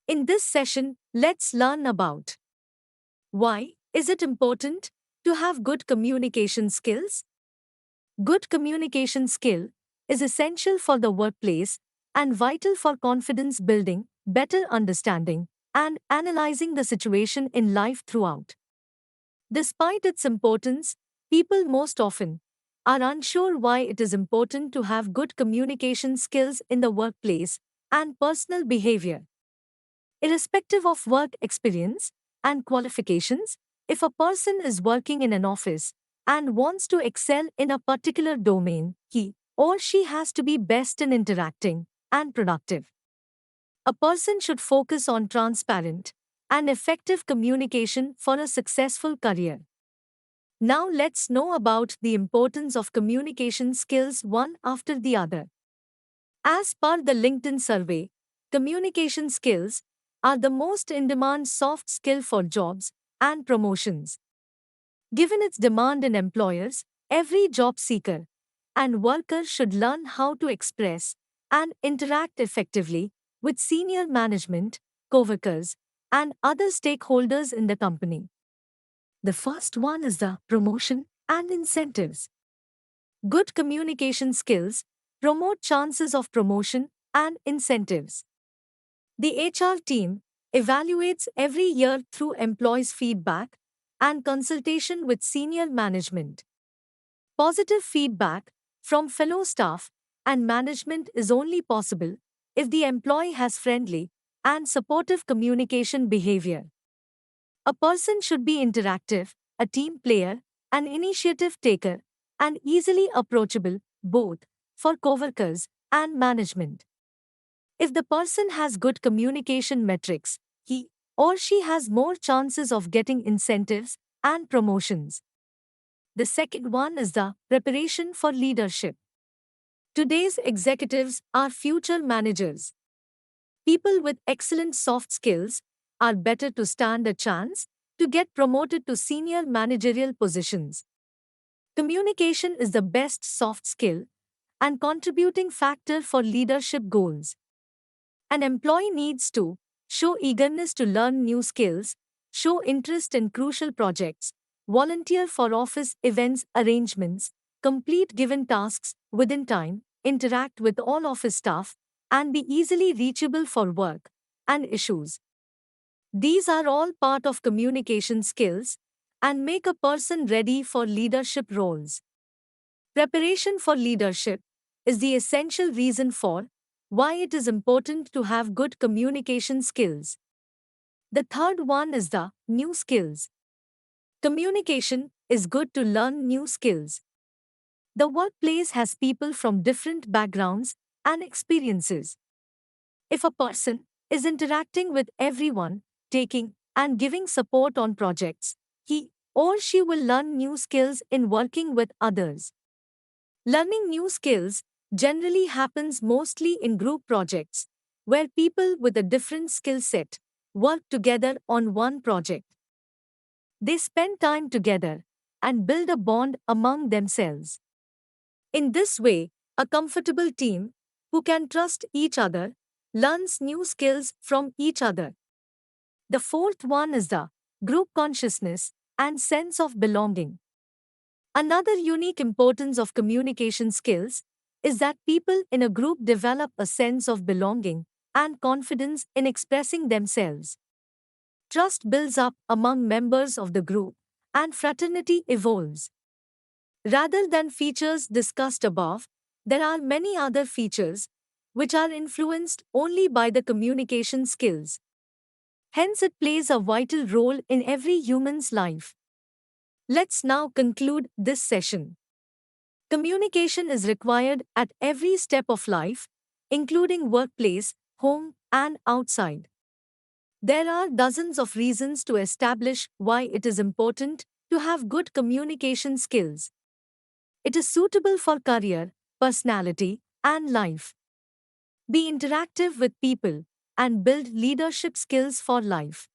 In this session, let's learn about why is it important to have good communication skills? Good communication skill is essential for the workplace and vital for confidence building, better understanding, and analyzing the situation in life throughout. Despite its importance, people most often are unsure why it is important to have good communication skills in the workplace and personal behavior. Irrespective of work experience and qualifications, if a person is working in an office and wants to excel in a particular domain, he or she has to be best in interacting and productive. A person should focus on transparent and effective communication for a successful career. Now let's know about the importance of communication skills one after the other. As per the LinkedIn survey, communication skills are the most in-demand soft skill for jobs and promotions. Given its demand in employers, every job seeker and worker should learn how to express and interact effectively with senior management, coworkers, and other stakeholders in the company. The first one is the promotion and incentives. Good communication skills promote chances of promotion and incentives. The HR team evaluates every year through employees' feedback and consultation with senior management. Positive feedback from fellow staff and management is only possible if the employee has friendly and supportive communication behavior. A person should be interactive, a team player, an initiative taker, and easily approachable, both for coworkers and management. If the person has good communication metrics, he or she has more chances of getting incentives and promotions. The second one is the preparation for leadership. Today's executives are future managers. People with excellent soft skills are better to stand a chance to get promoted to senior managerial positions. Communication is the best soft skill and contributing factor for leadership goals. An employee needs to show eagerness to learn new skills, show interest in crucial projects, volunteer for office events arrangements, complete given tasks within time, interact with all office staff, and be easily reachable for work and issues. These are all part of communication skills and make a person ready for leadership roles. Preparation for leadership is the essential reason for why it is important to have good communication skills. The third one is the new skills. Communication is good to learn new skills. The workplace has people from different backgrounds and experiences. If a person is interacting with everyone, taking and giving support on projects, he or she will learn new skills in working with others. Learning new skills generally happens mostly in group projects, where people with a different skill set work together on one project. They spend time together and build a bond among themselves. In this way, a comfortable team who can trust each other learns new skills from each other. The fourth one is the group consciousness and sense of belonging. Another unique importance of communication skills is that people in a group develop a sense of belonging and confidence in expressing themselves. Trust builds up among members of the group, and fraternity evolves. Rather than features discussed above, there are many other features which are influenced only by the communication skills. Hence, it plays a vital role in every human's life. Let's now conclude this session. Communication is required at every step of life, including workplace, home, and outside. There are dozens of reasons to establish why it is important to have good communication skills. It is suitable for career, personality, and life. Be interactive with people and build leadership skills for life.